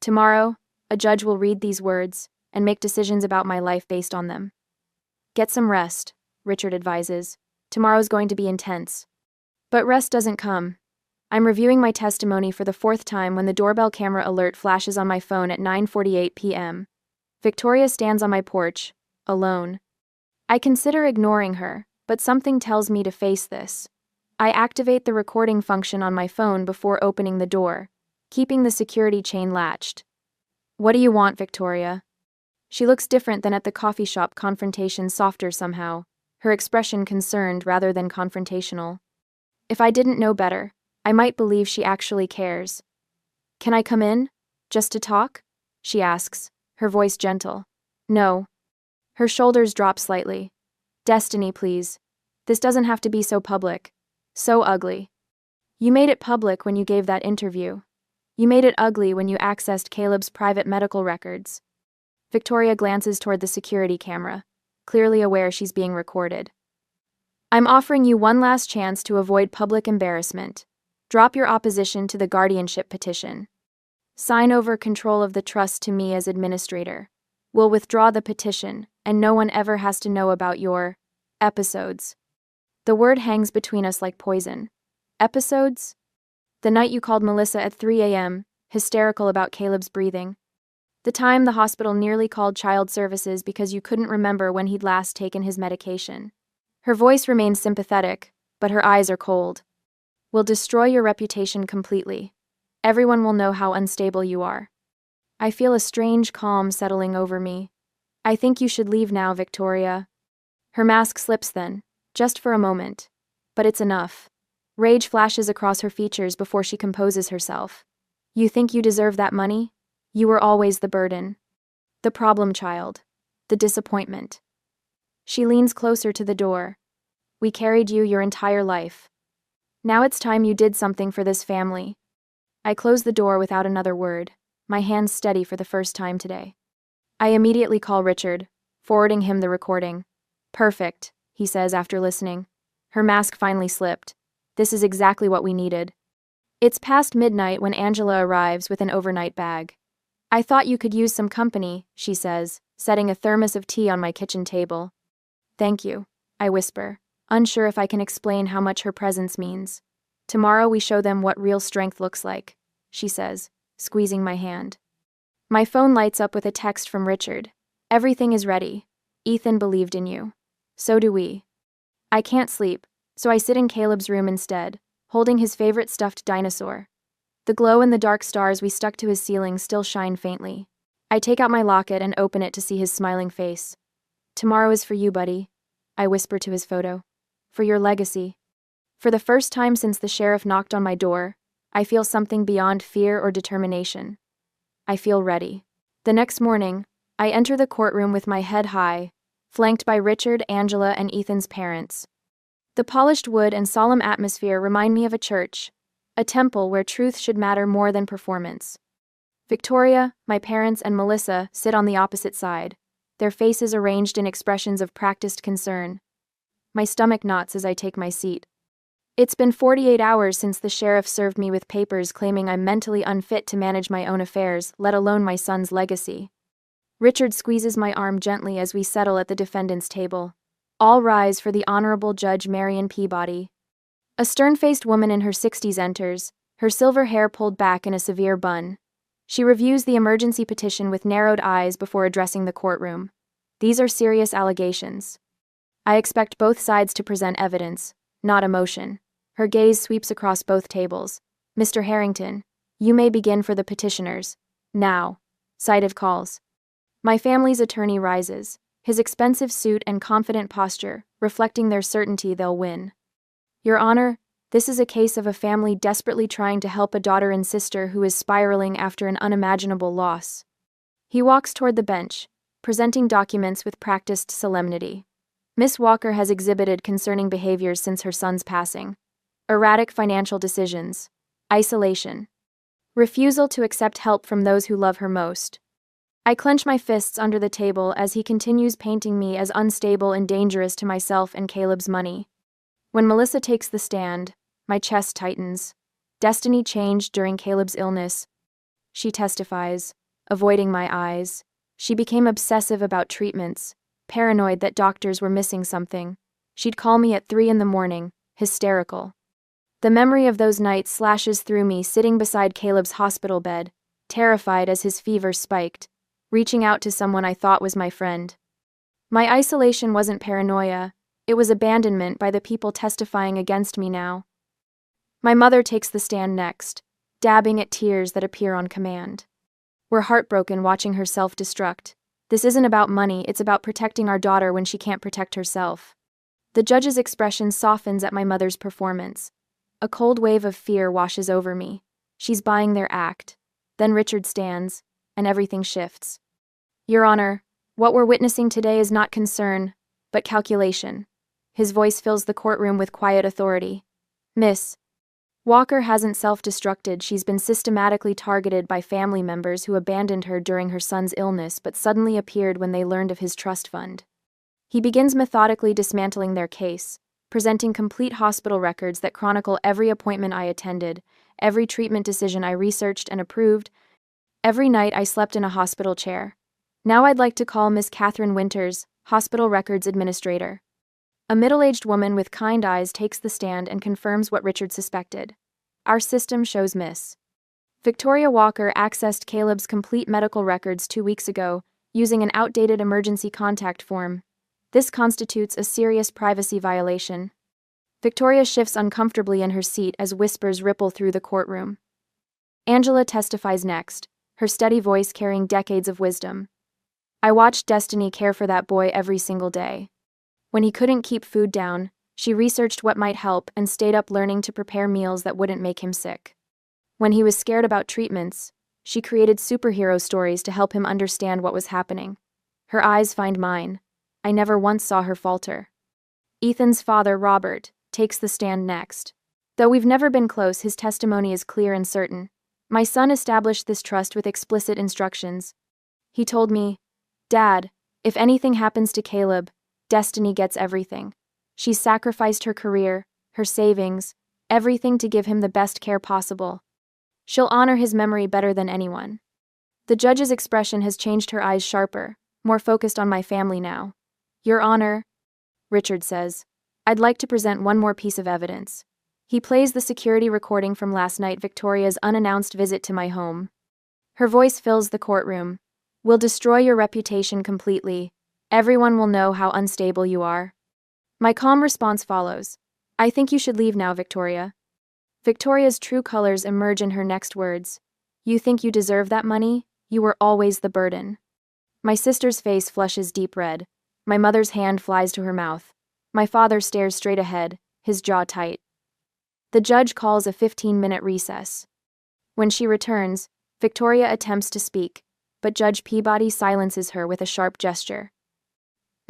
Tomorrow, a judge will read these words and make decisions about my life based on them. Get some rest, Richard advises. Tomorrow's going to be intense. But rest doesn't come. I'm reviewing my testimony for the fourth time when the doorbell camera alert flashes on my phone at 9:48 p.m. Victoria stands on my porch, alone. I consider ignoring her, but something tells me to face this. I activate the recording function on my phone before opening the door, keeping the security chain latched. What do you want, Victoria? She looks different than at the coffee shop confrontation, softer somehow, her expression concerned rather than confrontational. If I didn't know better, I might believe she actually cares. Can I come in? Just to talk? She asks, her voice gentle. No. Her shoulders drop slightly. Destiny, please. This doesn't have to be so public. So ugly. You made it public when you gave that interview. You made it ugly when you accessed Caleb's private medical records. Victoria glances toward the security camera, clearly aware she's being recorded. I'm offering you one last chance to avoid public embarrassment. Drop your opposition to the guardianship petition. Sign over control of the trust to me as administrator. We'll withdraw the petition, and no one ever has to know about your episodes. The word hangs between us like poison. Episodes? The night you called Melissa at 3 a.m., hysterical about Caleb's breathing. The time the hospital nearly called child services because you couldn't remember when he'd last taken his medication. Her voice remains sympathetic, but her eyes are cold. We'll destroy your reputation completely. Everyone will know how unstable you are. I feel a strange calm settling over me. I think you should leave now, Victoria. Her mask slips then, just for a moment. But it's enough. Rage flashes across her features before she composes herself. You think you deserve that money? You were always the burden. The problem child. The disappointment. She leans closer to the door. We carried you your entire life. Now it's time you did something for this family. I close the door without another word, my hands steady for the first time today. I immediately call Richard, forwarding him the recording. Perfect, he says after listening. Her mask finally slipped. This is exactly what we needed. It's past midnight when Angela arrives with an overnight bag. I thought you could use some company, she says, setting a thermos of tea on my kitchen table. Thank you, I whisper, unsure if I can explain how much her presence means. Tomorrow we show them what real strength looks like, she says, squeezing my hand. My phone lights up with a text from Richard. Everything is ready. Ethan believed in you. So do we. I can't sleep, so I sit in Caleb's room instead, holding his favorite stuffed dinosaur. The glow-in-the-dark stars we stuck to his ceiling still shine faintly. I take out my locket and open it to see his smiling face. Tomorrow is for you, buddy, I whisper to his photo. For your legacy. For the first time since the sheriff knocked on my door, I feel something beyond fear or determination. I feel ready. The next morning, I enter the courtroom with my head high, flanked by Richard, Angela, and Ethan's parents. The polished wood and solemn atmosphere remind me of a church, a temple where truth should matter more than performance. Victoria, my parents, and Melissa sit on the opposite side, their faces arranged in expressions of practiced concern. My stomach knots as I take my seat. It's been 48 hours since the sheriff served me with papers claiming I'm mentally unfit to manage my own affairs, let alone my son's legacy. Richard squeezes my arm gently as we settle at the defendant's table. All rise for the Honorable Judge Marion Peabody. A stern-faced woman in her 60s enters, her silver hair pulled back in a severe bun. She reviews the emergency petition with narrowed eyes before addressing the courtroom. These are serious allegations. I expect both sides to present evidence, not emotion. Her gaze sweeps across both tables. Mr. Harrington, you may begin for the petitioners. Now. Cited calls. My family's attorney rises, his expensive suit and confident posture reflecting their certainty they'll win. Your Honor, this is a case of a family desperately trying to help a daughter and sister who is spiraling after an unimaginable loss. He walks toward the bench, presenting documents with practiced solemnity. Miss Walker has exhibited concerning behaviors since her son's passing: erratic financial decisions, isolation, refusal to accept help from those who love her most. I clench my fists under the table as he continues painting me as unstable and dangerous to myself and Caleb's money. When Melissa takes the stand, my chest tightens. Destiny changed during Caleb's illness. She testifies, avoiding my eyes. She became obsessive about treatments, paranoid that doctors were missing something. She'd call me at 3 a.m, hysterical. The memory of those nights slashes through me sitting beside Caleb's hospital bed, terrified as his fever spiked, reaching out to someone I thought was my friend. My isolation wasn't paranoia, it was abandonment by the people testifying against me now. My mother takes the stand next, dabbing at tears that appear on command. We're heartbroken watching her self-destruct. This isn't about money, it's about protecting our daughter when she can't protect herself. The judge's expression softens at my mother's performance. A cold wave of fear washes over me. She's buying their act. Then Richard stands, and everything shifts. Your Honor, what we're witnessing today is not concern, but calculation. His voice fills the courtroom with quiet authority. Miss Walker hasn't self-destructed, she's been systematically targeted by family members who abandoned her during her son's illness but suddenly appeared when they learned of his trust fund. He begins methodically dismantling their case, presenting complete hospital records that chronicle every appointment I attended, every treatment decision I researched and approved, every night I slept in a hospital chair. Now I'd like to call Miss Catherine Winters, Hospital Records Administrator. A middle-aged woman with kind eyes takes the stand and confirms what Richard suspected. Our system shows Miss Victoria Walker accessed Caleb's complete medical records 2 weeks ago using an outdated emergency contact form. This constitutes a serious privacy violation. Victoria shifts uncomfortably in her seat as whispers ripple through the courtroom. Angela testifies next, her steady voice carrying decades of wisdom. I watched Destiny care for that boy every single day. When he couldn't keep food down, she researched what might help and stayed up learning to prepare meals that wouldn't make him sick. When he was scared about treatments, she created superhero stories to help him understand what was happening. Her eyes find mine. I never once saw her falter. Ethan's father, Robert, takes the stand next. Though we've never been close, his testimony is clear and certain. My son established this trust with explicit instructions. He told me, Dad, if anything happens to Caleb, Destiny gets everything. She's sacrificed her career, her savings, everything to give him the best care possible. She'll honor his memory better than anyone. The judge's expression has changed, her eyes sharper, more focused on my family now. Your Honor, Richard says, I'd like to present one more piece of evidence. He plays the security recording from last night, Victoria's unannounced visit to my home. Her voice fills the courtroom. We'll destroy your reputation completely. Everyone will know how unstable you are. My calm response follows. I think you should leave now, Victoria. Victoria's true colors emerge in her next words. You think you deserve that money? You were always the burden. My sister's face flushes deep red. My mother's hand flies to her mouth. My father stares straight ahead, his jaw tight. The judge calls a 15-minute recess. When she returns, Victoria attempts to speak, but Judge Peabody silences her with a sharp gesture.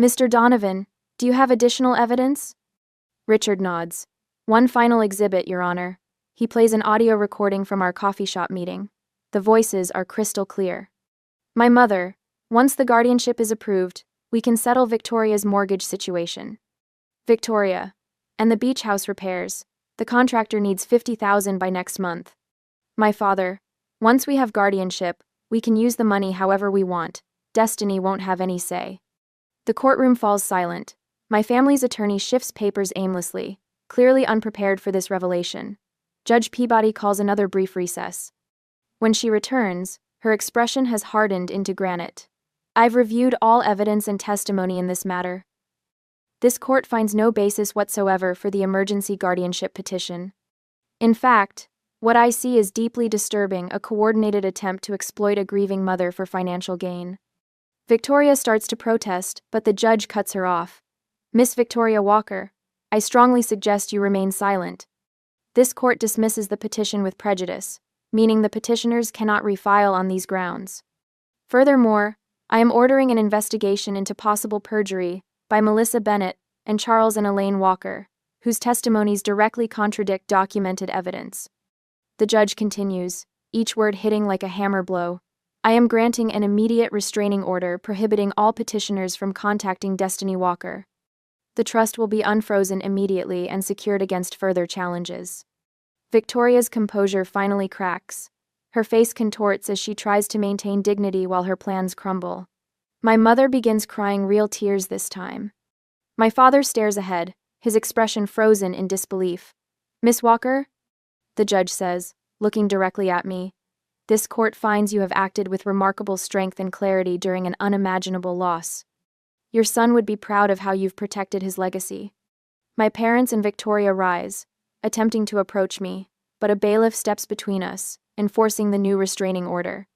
Mr. Donovan, do you have additional evidence? Richard nods. One final exhibit, Your Honor. He plays an audio recording from our coffee shop meeting. The voices are crystal clear. My mother, once the guardianship is approved, we can settle Victoria's mortgage situation. Victoria, and the beach house repairs. The contractor needs $50,000 by next month. My father, once we have guardianship, we can use the money however we want. Destiny won't have any say. The courtroom falls silent. My family's attorney shifts papers aimlessly, clearly unprepared for this revelation. Judge Peabody calls another brief recess. When she returns, her expression has hardened into granite. I've reviewed all evidence and testimony in this matter. This court finds no basis whatsoever for the emergency guardianship petition. In fact, what I see is deeply disturbing, a coordinated attempt to exploit a grieving mother for financial gain. Victoria starts to protest, but the judge cuts her off. Miss Victoria Walker, I strongly suggest you remain silent. This court dismisses the petition with prejudice, meaning the petitioners cannot refile on these grounds. Furthermore, I am ordering an investigation into possible perjury by Melissa Bennett and Charles and Elaine Walker, whose testimonies directly contradict documented evidence. The judge continues, each word hitting like a hammer blow. I am granting an immediate restraining order prohibiting all petitioners from contacting Destiny Walker. The trust will be unfrozen immediately and secured against further challenges. Victoria's composure finally cracks. Her face contorts as she tries to maintain dignity while her plans crumble. My mother begins crying real tears this time. My father stares ahead, his expression frozen in disbelief. Miss Walker? The judge says, looking directly at me. This court finds you have acted with remarkable strength and clarity during an unimaginable loss. Your son would be proud of how you've protected his legacy. My parents and Victoria rise, attempting to approach me, but a bailiff steps between us, enforcing the new restraining order.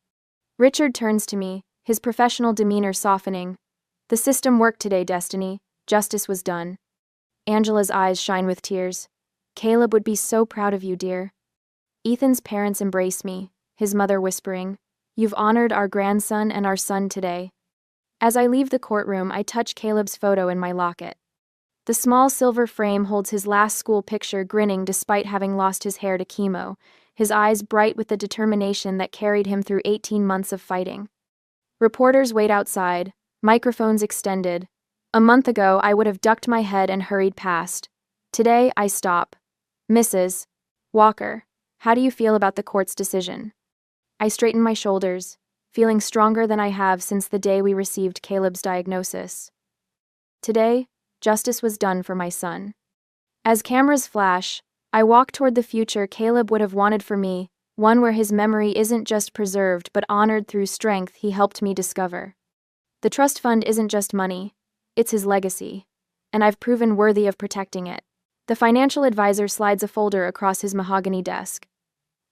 Richard turns to me, his professional demeanor softening. The system worked today, Destiny. Justice was done. Angela's eyes shine with tears. Caleb would be so proud of you, dear. Ethan's parents embrace me, his mother whispering, You've honored our grandson and our son today. As I leave the courtroom, I touch Caleb's photo in my locket. The small silver frame holds his last school picture, grinning despite having lost his hair to chemo, his eyes bright with the determination that carried him through 18 months of fighting. Reporters wait outside, microphones extended. A month ago, I would have ducked my head and hurried past. Today, I stop. Mrs. Walker, how do you feel about the court's decision? I straighten my shoulders, feeling stronger than I have since the day we received Caleb's diagnosis. Today, justice was done for my son. As cameras flash, I walk toward the future Caleb would have wanted for me, one where his memory isn't just preserved but honored through strength he helped me discover. The trust fund isn't just money, it's his legacy, and I've proven worthy of protecting it. The financial advisor slides a folder across his mahogany desk.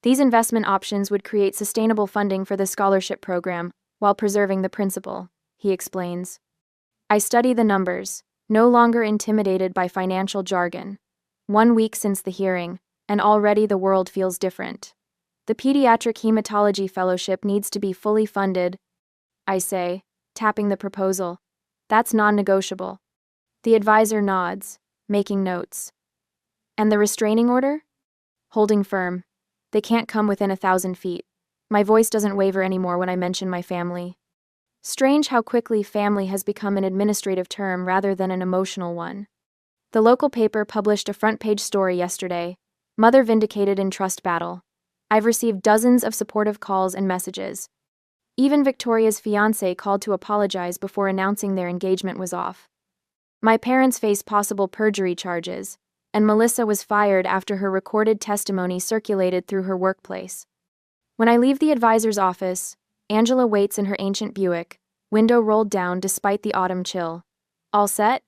These investment options would create sustainable funding for the scholarship program while preserving the principal, he explains. I study the numbers, no longer intimidated by financial jargon. 1 week since the hearing, and already the world feels different. The Pediatric Hematology Fellowship needs to be fully funded, I say, tapping the proposal. That's non-negotiable. The advisor nods, making notes. And the restraining order? Holding firm. They can't come within 1,000 feet. My voice doesn't waver anymore when I mention my family. Strange how quickly family has become an administrative term rather than an emotional one. The local paper published a front-page story yesterday, Mother Vindicated in Trust Battle. I've received dozens of supportive calls and messages. Even Victoria's fiancé called to apologize before announcing their engagement was off. My parents face possible perjury charges, and Melissa was fired after her recorded testimony circulated through her workplace. When I leave the advisor's office, Angela waits in her ancient Buick, window rolled down despite the autumn chill. All set?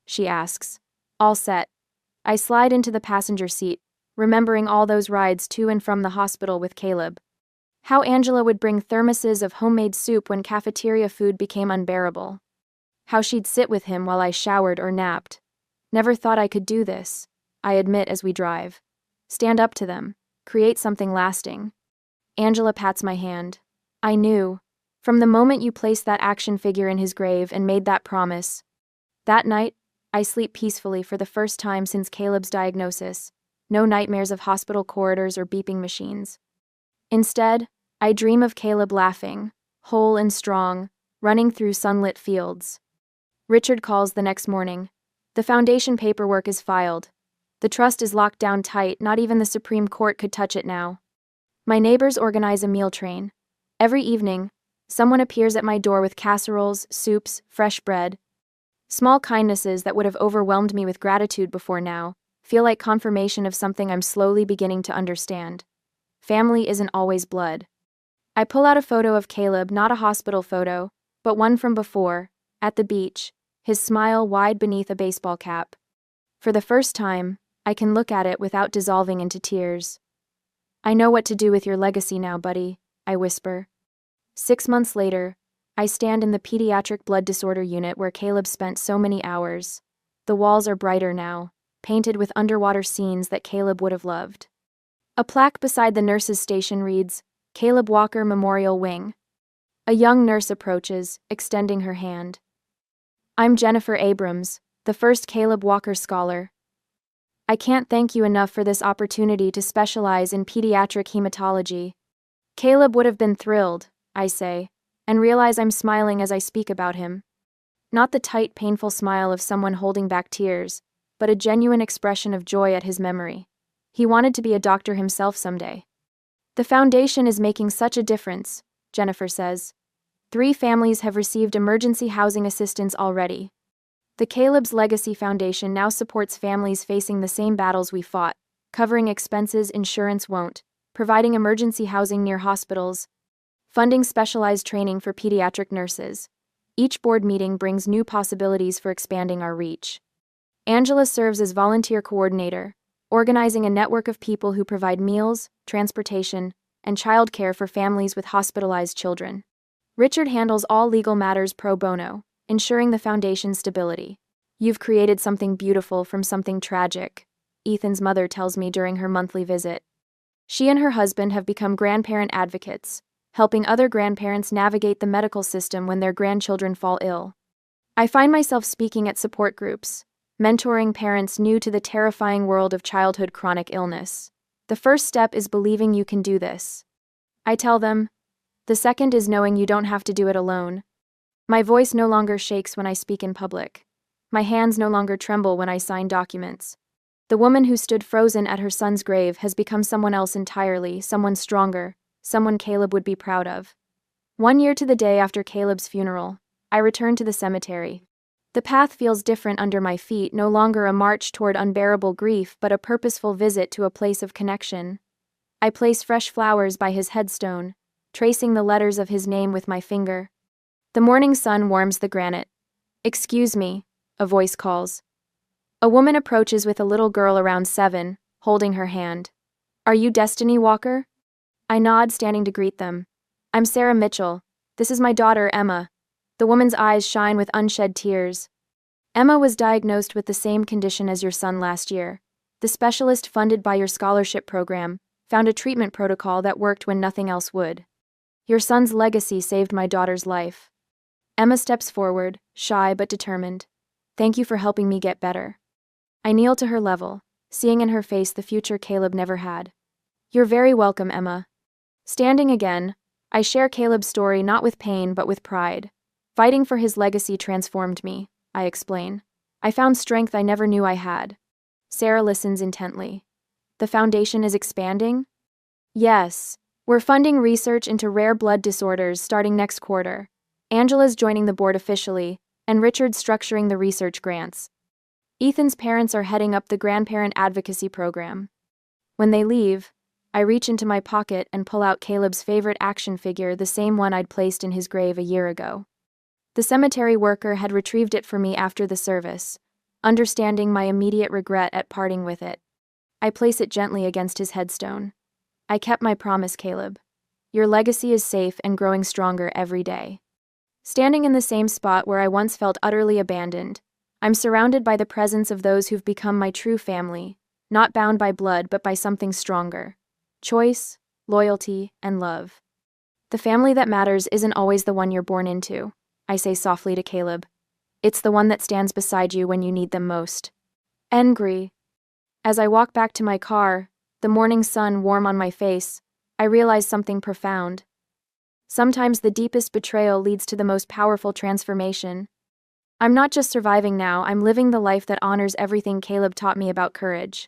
She asks. All set. I slide into the passenger seat, remembering all those rides to and from the hospital with Caleb. How Angela would bring thermoses of homemade soup when cafeteria food became unbearable. How she'd sit with him while I showered or napped. Never thought I could do this, I admit as we drive. Stand up to them. Create something lasting. Angela pats my hand. I knew. From the moment you placed that action figure in his grave and made that promise. That night, I sleep peacefully for the first time since Caleb's diagnosis. No nightmares of hospital corridors or beeping machines. Instead, I dream of Caleb laughing, whole and strong, running through sunlit fields. Richard calls the next morning. The foundation paperwork is filed. The trust is locked down tight, not even the Supreme Court could touch it now. My neighbors organize a meal train. Every evening, someone appears at my door with casseroles, soups, fresh bread. Small kindnesses that would have overwhelmed me with gratitude before now feel like confirmation of something I'm slowly beginning to understand. Family isn't always blood. I pull out a photo of Caleb, not a hospital photo, but one from before, at the beach, his smile wide beneath a baseball cap. For the first time, I can look at it without dissolving into tears. I know what to do with your legacy now, buddy, I whisper. 6 months later, I stand in the pediatric blood disorder unit where Caleb spent so many hours. The walls are brighter now, painted with underwater scenes that Caleb would have loved. A plaque beside the nurse's station reads, Caleb Walker Memorial Wing. A young nurse approaches, extending her hand. I'm Jennifer Abrams, the first Caleb Walker Scholar. I can't thank you enough for this opportunity to specialize in pediatric hematology. Caleb would have been thrilled, I say, and realize I'm smiling as I speak about him. Not the tight, painful smile of someone holding back tears, but a genuine expression of joy at his memory. He wanted to be a doctor himself someday. The foundation is making such a difference, Jennifer says. 3 families have received emergency housing assistance already. The Caleb's Legacy Foundation now supports families facing the same battles we fought, covering expenses insurance won't, providing emergency housing near hospitals, funding specialized training for pediatric nurses. Each board meeting brings new possibilities for expanding our reach. Angela serves as volunteer coordinator, organizing a network of people who provide meals, transportation, and childcare for families with hospitalized children. Richard handles all legal matters pro bono, ensuring the foundation's stability. You've created something beautiful from something tragic, Ethan's mother tells me during her monthly visit. She and her husband have become grandparent advocates, helping other grandparents navigate the medical system when their grandchildren fall ill. I find myself speaking at support groups, mentoring parents new to the terrifying world of childhood chronic illness. The first step is believing you can do this, I tell them. The second is knowing you don't have to do it alone. My voice no longer shakes when I speak in public. My hands no longer tremble when I sign documents. The woman who stood frozen at her son's grave has become someone else entirely, someone stronger, someone Caleb would be proud of. 1 year to the day after Caleb's funeral, I return to the cemetery. The path feels different under my feet, no longer a march toward unbearable grief, but a purposeful visit to a place of connection. I place fresh flowers by his headstone, tracing the letters of his name with my finger. The morning sun warms the granite. Excuse me, a voice calls. A woman approaches with a little girl around 7, holding her hand. Are you Destiny Walker? I nod, standing to greet them. I'm Sarah Mitchell. This is my daughter, Emma. The woman's eyes shine with unshed tears. Emma was diagnosed with the same condition as your son last year. The specialist funded by your scholarship program found a treatment protocol that worked when nothing else would. Your son's legacy saved my daughter's life. Emma steps forward, shy but determined. Thank you for helping me get better. I kneel to her level, seeing in her face the future Caleb never had. You're very welcome, Emma. Standing again, I share Caleb's story not with pain but with pride. Fighting for his legacy transformed me, I explain. I found strength I never knew I had. Sarah listens intently. The foundation is expanding? Yes. We're funding research into rare blood disorders starting next quarter. Angela's joining the board officially, and Richard's structuring the research grants. Ethan's parents are heading up the grandparent advocacy program. When they leave, I reach into my pocket and pull out Caleb's favorite action figure, the same one I'd placed in his grave a year ago. The cemetery worker had retrieved it for me after the service, understanding my immediate regret at parting with it. I place it gently against his headstone. I kept my promise, Caleb. Your legacy is safe and growing stronger every day. Standing in the same spot where I once felt utterly abandoned, I'm surrounded by the presence of those who've become my true family, not bound by blood but by something stronger. Choice, loyalty, and love. The family that matters isn't always the one you're born into, I say softly to Caleb. It's the one that stands beside you when you need them most. Engri. As I walk back to my car, the morning sun warm on my face, I realize something profound. Sometimes the deepest betrayal leads to the most powerful transformation. I'm not just surviving now, I'm living the life that honors everything Caleb taught me about courage.